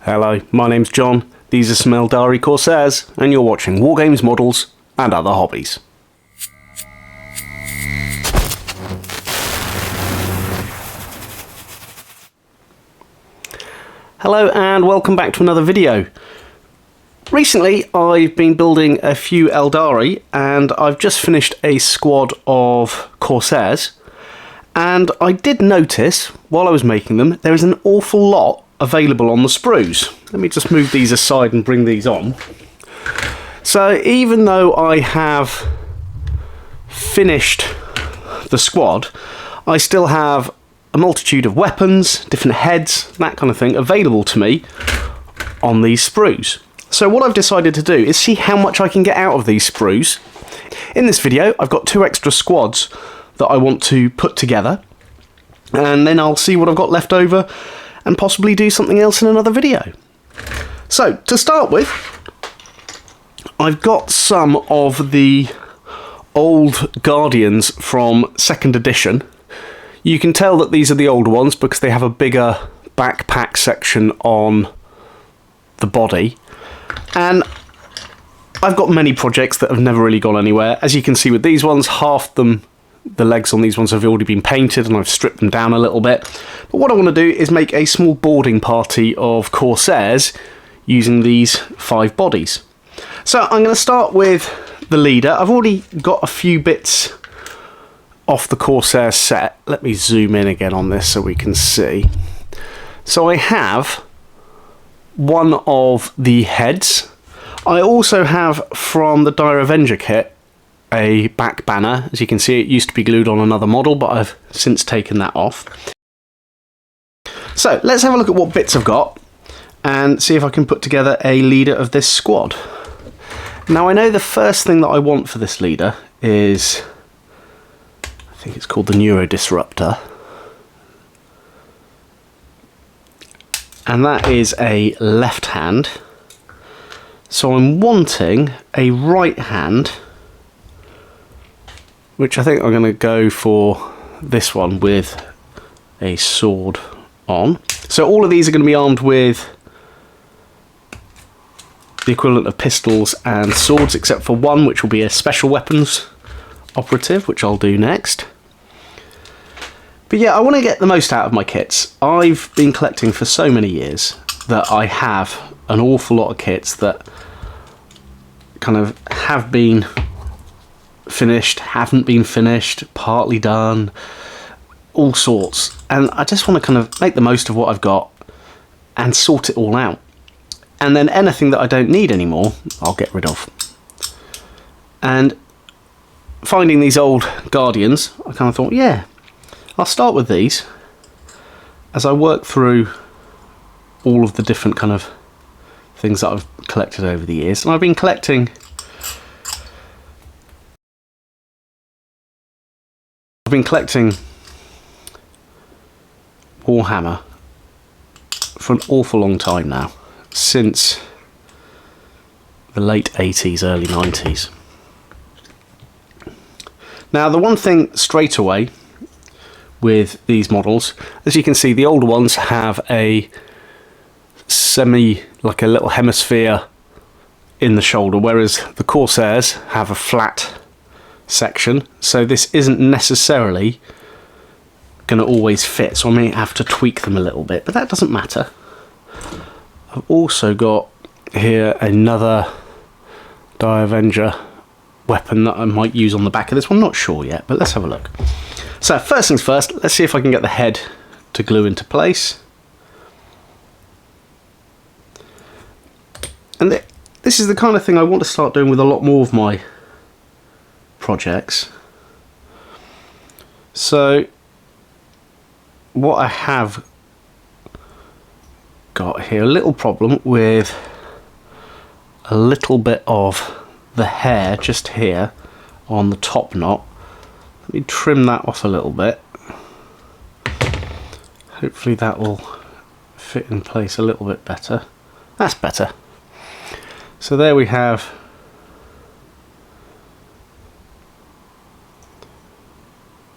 Hello, my name's John, these are some Aeldari Corsairs, and you're watching Wargames, Models, and Other Hobbies. Hello and welcome back to another video. Recently I've been building a few Aeldari and I've just finished a squad of Corsairs, and I did notice while I was making them there is an awful lot available on the sprues. Let me just move these aside and bring these on. So even though I have finished the squad, I still have a multitude of weapons, different heads, that kind of thing available to me on these sprues. So what I've decided to do is see how much I can get out of these sprues. In this video I've got 2 extra squads that I want to put together, and then I'll see what I've got left over and possibly do something else in another video. So to start with, I've got some of the old Guardians from 2nd edition. You can tell that these are the older ones because they have a bigger backpack section on the body. And I've got many projects that have never really gone anywhere. As you can see with these ones, half them, the legs on these ones have already been painted and I've stripped them down a little bit. But what I want to do is make a small boarding party of Corsairs using these 5 bodies. So I'm going to start with the leader. I've already got a few bits off the Corsair set. Let me zoom in again on this so we can see. So I have one of the heads. I also have from the Dire Avenger kit a back banner. As you can see, it used to be glued on another model, but I've since taken that off. So let's have a look at what bits I've got and see if I can put together a leader of this squad. Now I know the first thing that I want for this leader is, I think it's called the Neuro Disruptor, and that is a left hand. So I'm wanting a right hand, which I think I'm going to go for this one with a sword on. So all of these are going to be armed with the equivalent of pistols and swords, except for one which will be a special weapons operative, which I'll do next. But yeah, I want to get the most out of my kits. I've been collecting for so many years that I have an awful lot of kits that kind of have been finished, haven't been finished, partly done, all sorts. And I just want to kind of make the most of what I've got and sort it all out. And then anything that I don't need anymore, I'll get rid of. And finding these old Guardians, I kind of thought, yeah, I'll start with these as I work through all of the different kind of things that I've collected over the years. And I've been collecting Warhammer for an awful long time now, since the late 80s, early 90s. Now the one thing straight away with these models, as you can see, the older ones have a like a little hemisphere in the shoulder, whereas the Corsairs have a flat section, so this isn't necessarily going to always fit, so I may have to tweak them a little bit, but that doesn't matter. I've also got here another Dire Avenger weapon that I might use on the back of this one. I'm not sure yet, but let's have a look. So first things first, let's see if I can get the head to glue into place. And this is the kind of thing I want to start doing with a lot more of my projects. So what I have got here, a little problem with a little bit of the hair just here on the top knot. Let me trim that off a little bit. Hopefully that will fit in place a little bit better. That's better. So there we have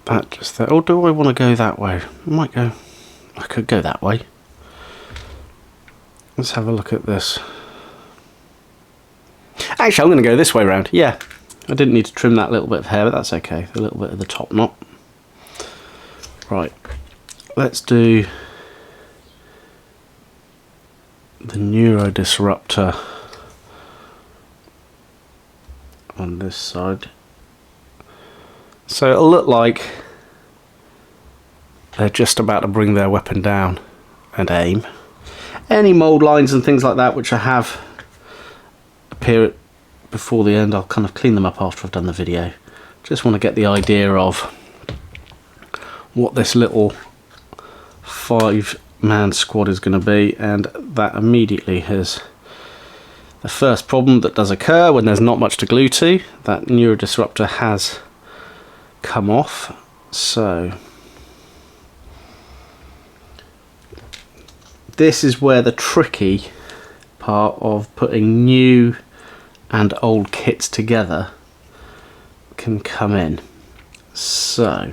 that just there. Or do I want to go that way? I could go that way. let's have a look at this. Actually, I'm going to go this way round. Yeah, I didn't need to trim that little bit of hair, but that's okay. A little bit of the top knot. Right, let's do the neurodisruptor on this side. So it'll look like they're just about to bring their weapon down and aim. Any mould lines and things like that which I have appear before the end, I'll kind of clean them up after I've done the video. Just want to get the idea of what this little 5-man squad is going to be, and that immediately has the first problem that does occur when there's not much to glue to. That neurodisruptor has come off. So this is where the tricky part of putting new and old kits together can come in. So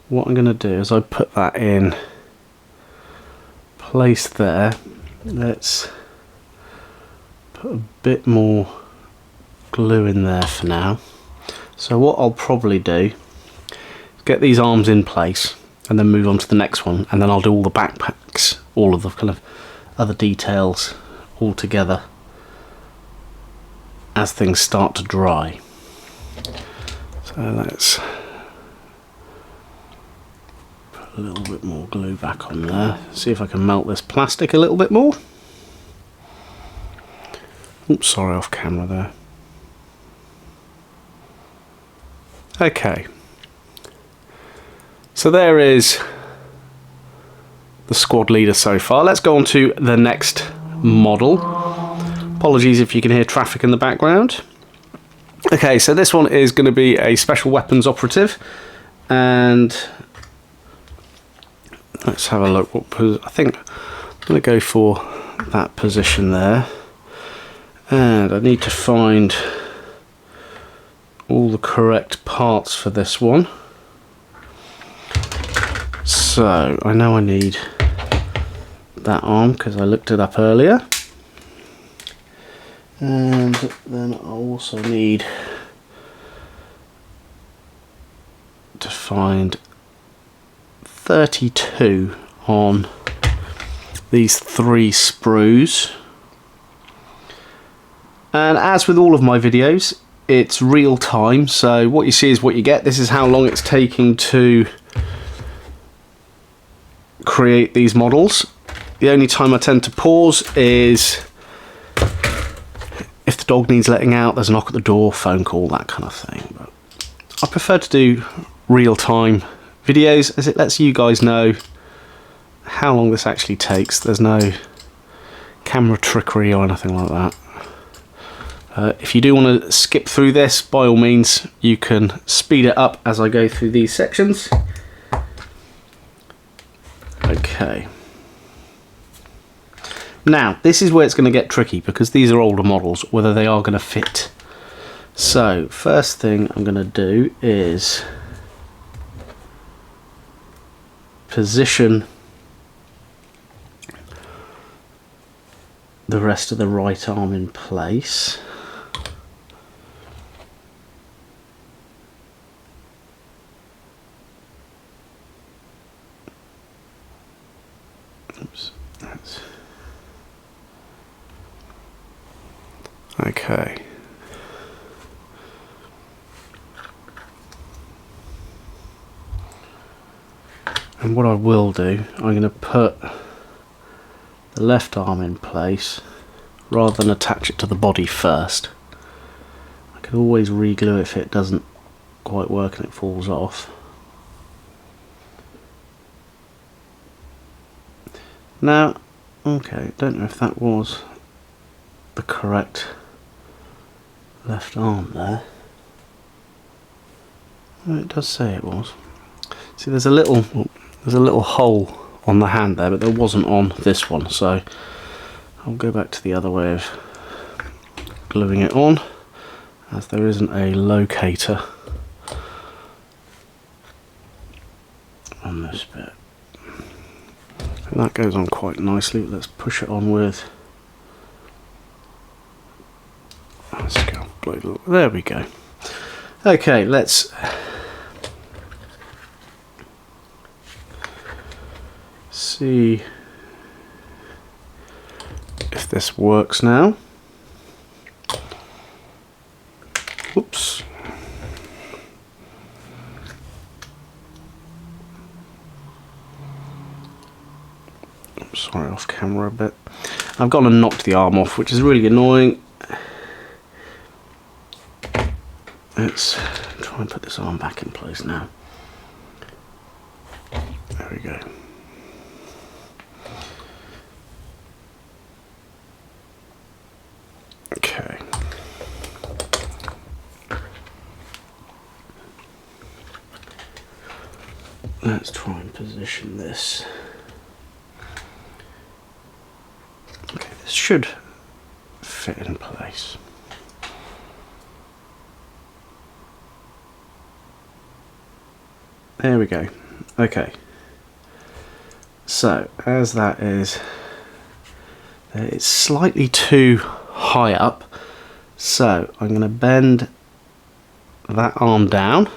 what I'm going to do is I put that in place there. Let's put a bit more glue in there for now. So what I'll probably do is get these arms in place and then move on to the next one, and then I'll do all the backpacks, all of the kind of other details all together as things start to dry. So let's put a little bit more glue back on there, see if I can melt this plastic a little bit more. Oops, sorry, off camera there. Okay, so there is the squad leader so far. Let's go on to the next model. Apologies if you can hear traffic in the background. Okay, so this one is going to be a special weapons operative, and let's have a look. I think I'm going to go for that position there, and I need to find all the correct parts for this one. So I know I need that arm because I looked it up earlier, and then I also need to find 32 on these 3 sprues. And as with all of my videos, it's real time, so what you see is what you get. This is how long it's taking to create these models. The only time I tend to pause is if the dog needs letting out, there's a knock at the door, phone call, that kind of thing. But I prefer to do real-time videos as it lets you guys know how long this actually takes. There's no camera trickery or anything like that. If you do want to skip through this, by all means you can speed it up as I go through these sections. Okay. Now, this is where it's going to get tricky because these are older models, whether they are going to fit. So, first thing I'm going to do is position the rest of the right arm in place. Oops, that's okay. And what I will do, I'm going to put the left arm in place rather than attach it to the body first. I can always re-glue it if it doesn't quite work and it falls off. Now, okay, don't know if that was the correct left arm there. Well, it does say it was. See, there's a little hole on the hand there, but there wasn't on this one, so I'll go back to the other way of gluing it on, as there isn't a locator on this bit. And that goes on quite nicely. Let's push it on with scale blade. There we go. Okay, let's see if this works now. Whoops. Sorry, off camera a bit. I've gone and knocked the arm off, which is really annoying. Let's try and put this arm back in place now. There we go. Okay. Let's try and position this. Okay, this should fit in place. There we go. Okay. So, as that is, it's slightly too high up. So, I'm going to bend that arm down.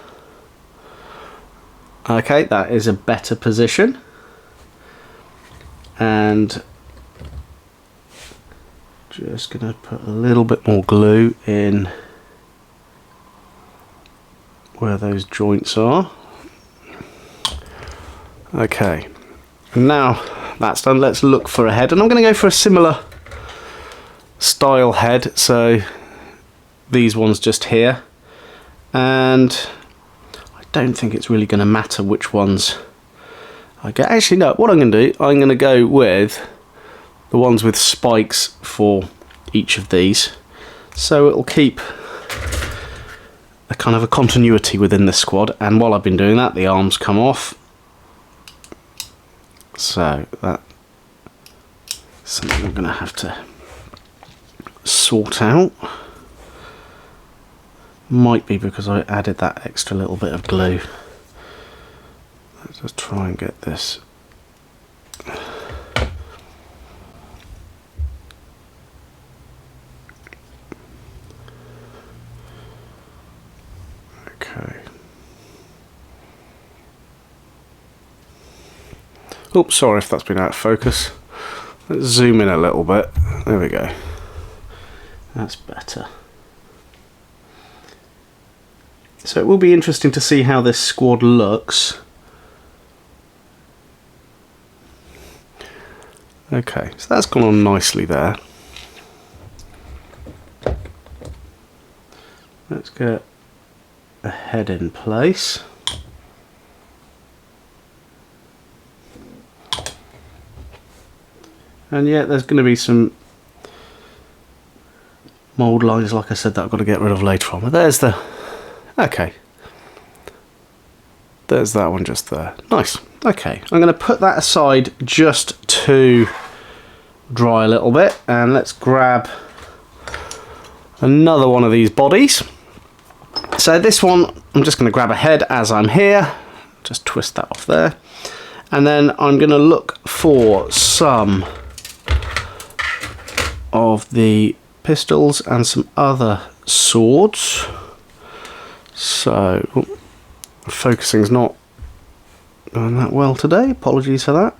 Okay, that is a better position. And just going to put a little bit more glue in where those joints are. Okay, now that's done, let's look for a head, and I'm going to go for a similar style head, so these ones just here, and I don't think it's really going to matter which ones I get. Actually no, what I'm going to do, I'm going to go with the ones with spikes for each of these, so it'll keep a kind of a continuity within the squad. And while I've been doing that, the arms come off. So that's something I'm going to have to sort out. Might be because I added that extra little bit of glue. Let's just try and get this. Okay. Oops, sorry if that's been out of focus. Let's zoom in a little bit. There we go. That's better. So it will be interesting to see how this squad looks. Okay, so that's gone on nicely there. Let's get a head in place. And yeah, there's going to be some mould lines, like I said, that I've got to get rid of later on. But there's the... Okay. There's that one just there. Nice. Okay, I'm going to put that aside just to dry a little bit. And let's grab another one of these bodies. So this one, I'm just going to grab a head as I'm here. Just twist that off there. And then I'm going to look for some of the pistols and some other swords. So, focusing's not going that well today. Apologies for that.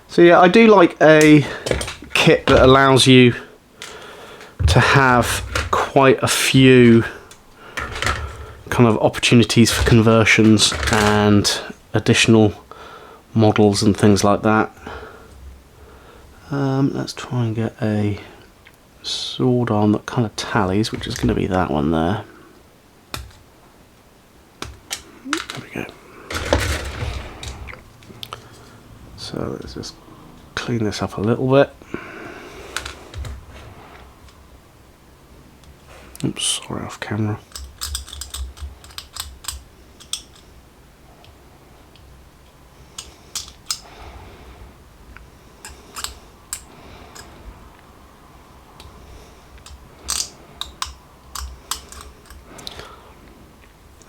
So yeah, I do like a kit that allows you to have quite a few kind of opportunities for conversions and additional models and things like that. Let's try and get a sword arm that kind of tallies, which is going to be that one there. There we go. So let's just clean this up a little bit. Oops, sorry, off camera.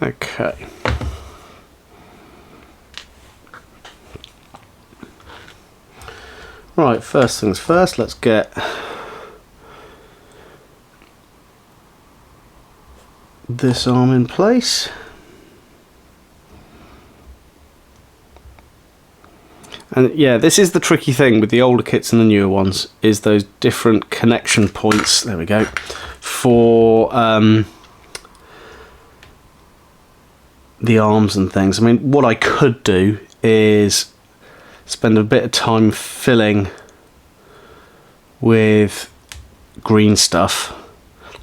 Okay. Right, first things first, let's get this arm in place. And yeah, this is the tricky thing with the older kits and the newer ones, is those different connection points, there we go, for the arms and things. I mean, what I could do is spend a bit of time filling with green stuff.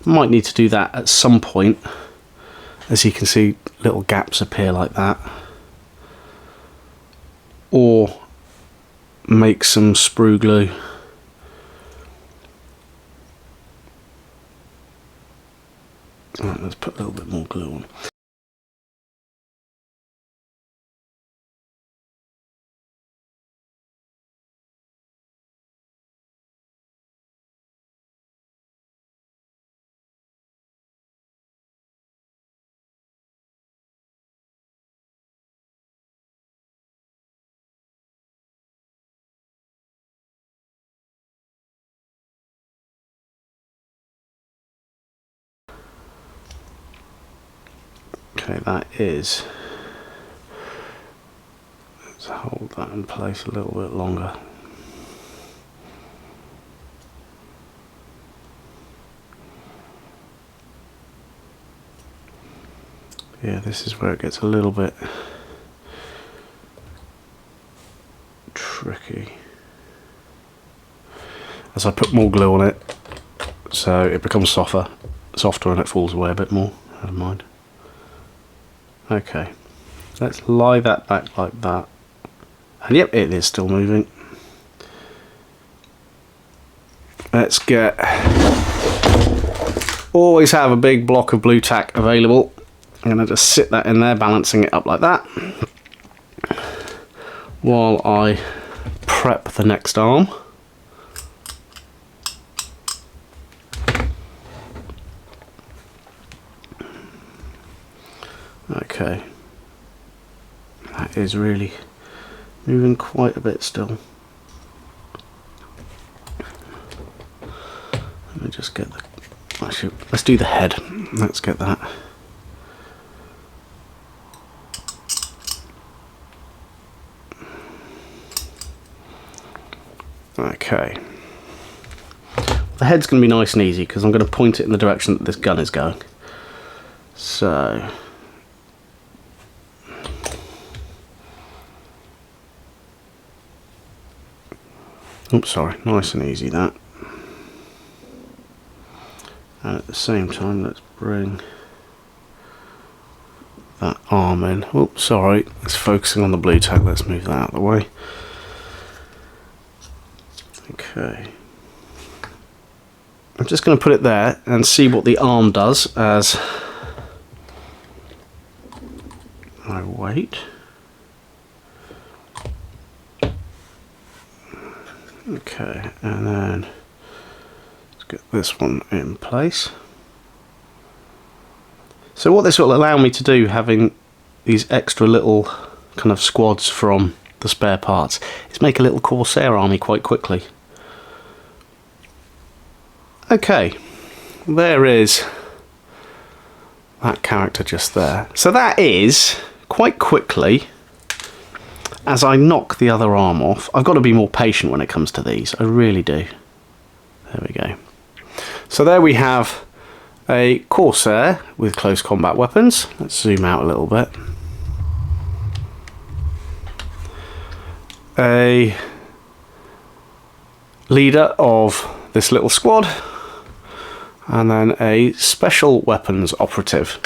Might need to do that at some point. As you can see, little gaps appear like that. Or make some sprue glue. Right, let's put a little bit more glue on. Okay, that is. Let's hold that in place a little bit longer. Yeah, this is where it gets a little bit tricky. As I put more glue on it, so it becomes softer and it falls away a bit more. Never mind. Okay, let's lie that back like that. And yep, it is still moving. Let's get... Always have a big block of blue tack available. I'm going to just sit that in there, balancing it up like that, while I prep the next arm. Okay, that is really moving quite a bit still. Let me just get the... Actually, let's do the head. Let's get that. Okay. The head's going to be nice and easy because I'm going to point it in the direction that this gun is going. So... Oops, sorry, nice and easy that. And at the same time, let's bring that arm in. Oops, sorry, it's focusing on the blue tag. Let's move that out of the way. Okay. I'm just going to put it there and see what the arm does as I wait. Okay, and then let's get this one in place. So what this will allow me to do, having these extra little kind of squads from the spare parts, is make a little Corsair army quite quickly. Okay, there is that character just there. So that is, quite quickly, as I knock the other arm off, I've got to be more patient when it comes to these, I really do. There we go. So there we have a Corsair with close combat weapons. Let's zoom out a little bit. A leader of this little squad, and then a special weapons operative.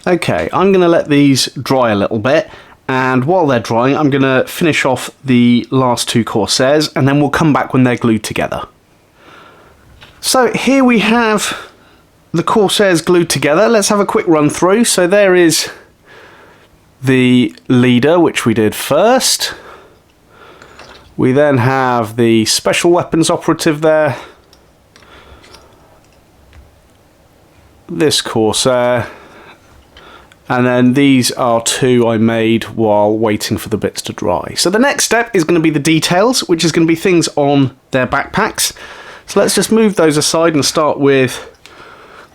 Okay, I'm going to let these dry a little bit. And while they're drying, I'm going to finish off the last two Corsairs, and then we'll come back when they're glued together. So here we have the Corsairs glued together. Let's have a quick run through. So there is the leader, which we did first. We then have the special weapons operative there. This Corsair. And then these are 2 I made while waiting for the bits to dry. So the next step is going to be the details, which is going to be things on their backpacks. So let's just move those aside and start with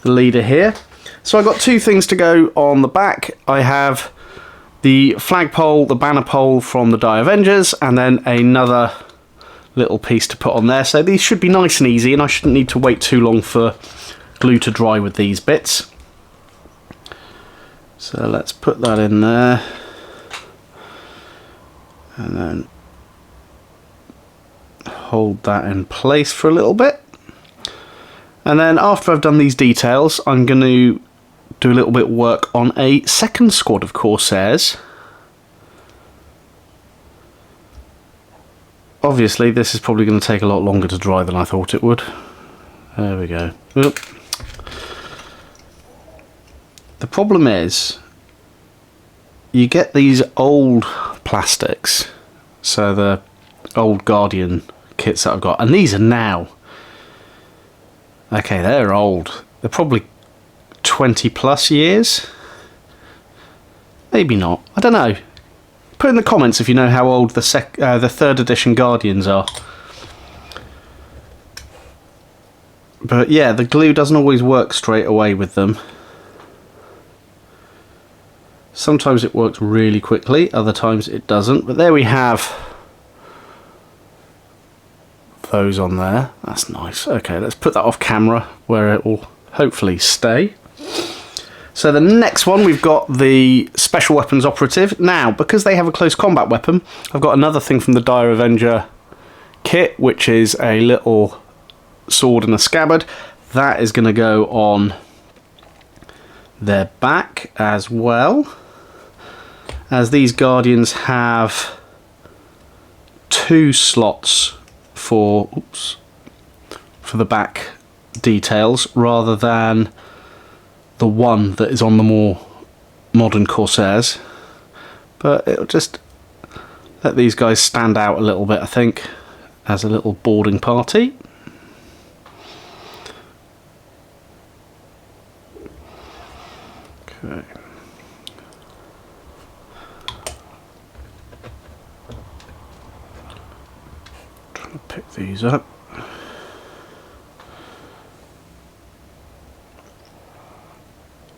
the leader here. So I've got 2 things to go on the back. I have the flagpole, the banner pole from the Die Avengers, and then another little piece to put on there. So these should be nice and easy, and I shouldn't need to wait too long for glue to dry with these bits. So let's put that in there, and then hold that in place for a little bit. And then after I've done these details, I'm going to do a little bit of work on a second squad of Corsairs. Obviously this is probably going to take a lot longer to dry than I thought it would. There we go. Oop. The problem is, you get these old plastics, so the old Guardian kits that I've got, and these are now, okay, they're old. They're probably 20 plus years. Maybe not. I don't know. Put in the comments if you know how old the 3rd edition Guardians are. But yeah, the glue doesn't always work straight away with them. Sometimes it works really quickly, other times it doesn't. But there we have those on there. That's nice. Okay, let's put that off camera where it will hopefully stay. So the next one, we've got the Special Weapons Operative. Now, because they have a close combat weapon, I've got another thing from the Dire Avenger kit, which is a little sword and a scabbard. That is going to go on their back as well, as these Guardians have 2 slots for the back details rather than the one that is on the more modern Corsairs. But it'll just let these guys stand out a little bit, I think, as a little boarding party. Okay. Trying to pick these up.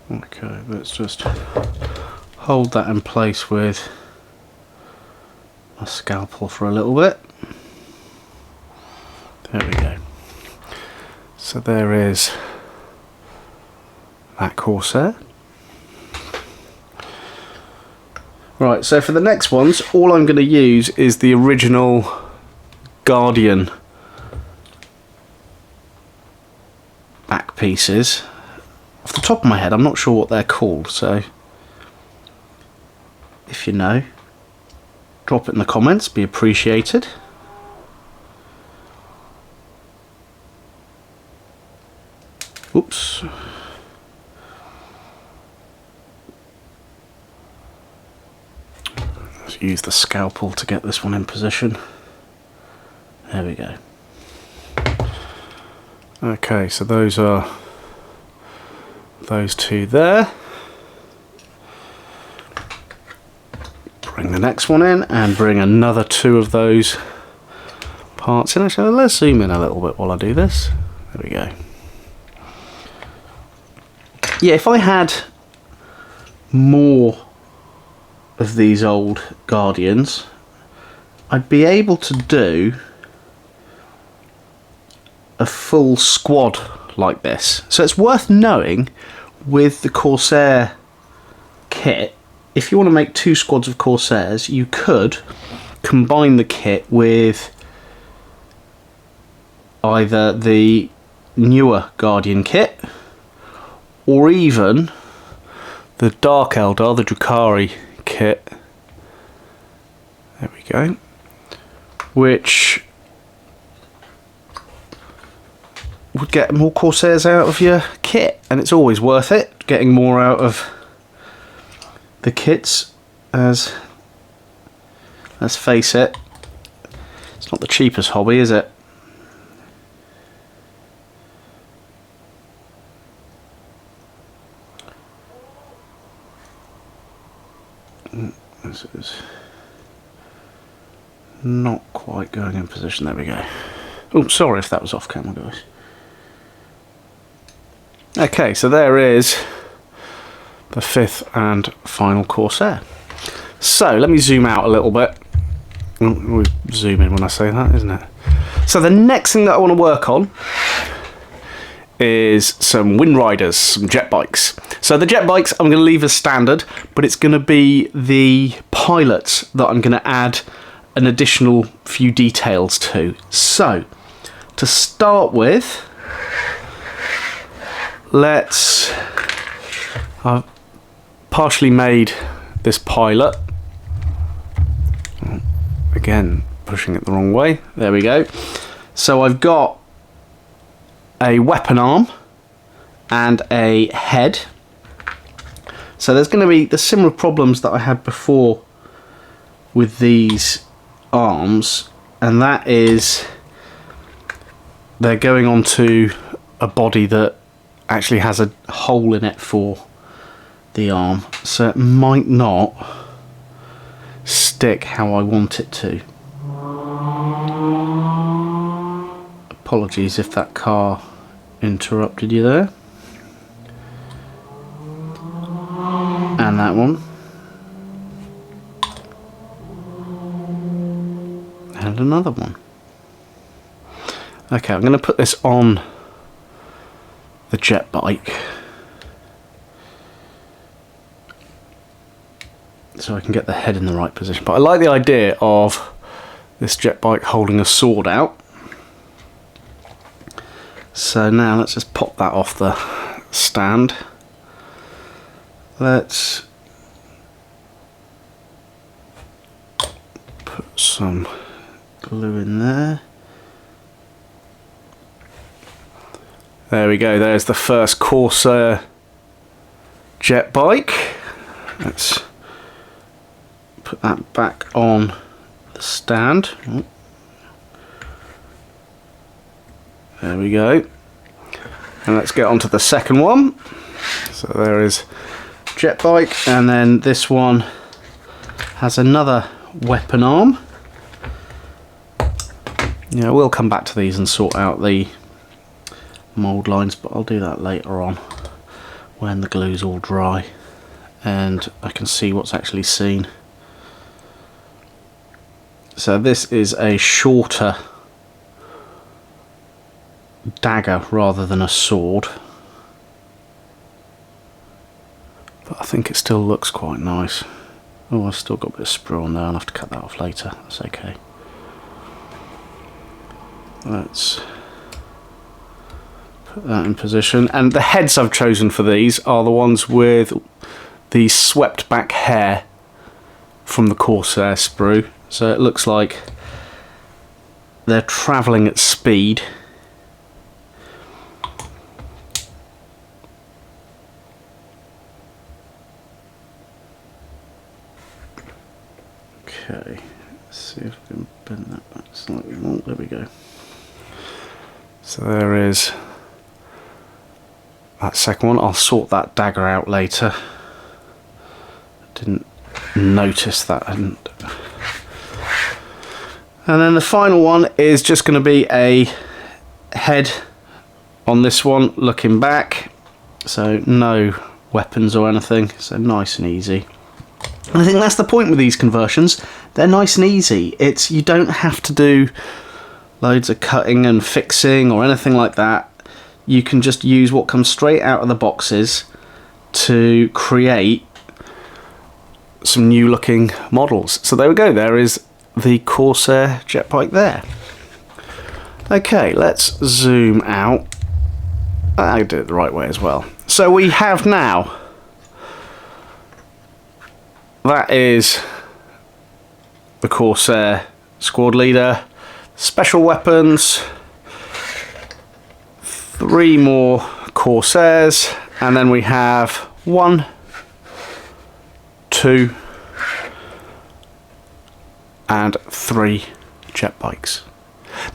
Okay, let's just hold that in place with a scalpel for a little bit. There we go. So there is that Corsair. Right, so for the next ones, all I'm going to use is the original Guardian back pieces. Off the top of my head, I'm not sure what they're called, so if you know, drop it in the comments, be appreciated. Oops. Let's use the scalpel to get this one in position. There we go. Okay, so those are those 2 there. Bring the next one in and bring another 2 of those parts in. Actually, let's zoom in a little bit while I do this. There we go. Yeah, if I had more of these old Guardians, I'd be able to do a full squad like this. So it's worth knowing with the Corsair kit, if you want to make 2 squads of Corsairs, you could combine the kit with either the newer Guardian kit or even the Dark Eldar, the Drukhari kit. There we go. Which would get more Corsairs out of your kit, and it's always worth it getting more out of the kits, as let's face it, it's not the cheapest hobby, is it? This is not quite going in position. There we go. Oh, sorry if that was off camera, guys. Okay, so there is the fifth and final Corsair. So let me zoom out a little bit. We zoom in when I say that, isn't it? So the next thing that I want to work on is some wind riders, some jet bikes. So the jet bikes I'm going to leave as standard, but it's going to be the pilots that I'm going to add an additional few details to. So to start with, I've partially made this pilot. Again, pushing it the wrong way. There we go. So I've got a weapon arm and a head. So there's going to be the similar problems that I had before with these arms, and that is they're going onto a body that actually has a hole in it for the arm, so it might not stick how I want it to. Apologies if that car interrupted you there. And that one. And another one. Okay, I'm going to put this on the jet bike so I can get the head in the right position. But I like the idea of this jet bike holding a sword out. So now let's just pop that off the stand. Let's put some glue in there. There we go, there's the first Corsair jet bike. Let's put that back on the stand. There we go. And let's get on to the second one. So there is jet bike, and then this one has another weapon arm. Yeah, we'll come back to these and sort out the mould lines, but I'll do that later on when the glue's all dry and I can see what's actually seen. So this is a shorter dagger rather than a sword, but I think it still looks quite nice. Oh, I've still got a bit of sprue on there. I'll have to cut that off later. That's okay. Let's put that in position. And the heads I've chosen for these are the ones with the swept back hair from the Corsair sprue. So it looks like they're travelling at speed. Okay, let's see if we can bend that back slightly more. There we go. So there is that second one. I'll sort that dagger out later. Didn't notice that. And then the final one is just going to be a head on this one looking back. So no weapons or anything. So nice and easy. And I think that's the point with these conversions. They're nice and easy. You don't have to do loads of cutting and fixing or anything like that. You can just use what comes straight out of the boxes to create some new looking models. So there we go, there is the Corsair jet bike there. Okay, let's zoom out. I did it the right way as well. So we have now, that is the Corsair squad leader, special weapons, 3 more Corsairs, and then we have 1, 2 and 3 jet bikes.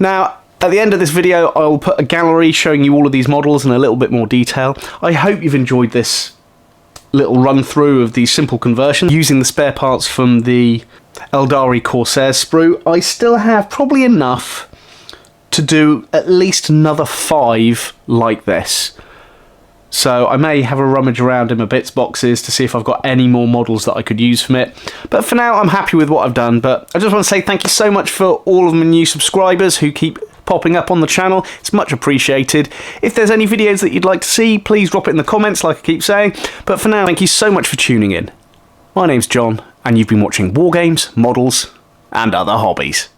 Now at the end of this video I will put a gallery showing you all of these models in a little bit more detail. I hope you've enjoyed this little run through of the simple conversion using the spare parts from the Aeldari Corsair sprue, I still have probably enough to do at least another 5 like this. So I may have a rummage around in my bits boxes to see if I've got any more models that I could use from it. But for now, I'm happy with what I've done. But I just want to say thank you so much for all of my new subscribers who keep popping up on the channel. It's much appreciated. If there's any videos that you'd like to see, please drop it in the comments like I keep saying. But for now, thank you so much for tuning in. My name's John, and you've been watching War Games, Models, and Other Hobbies.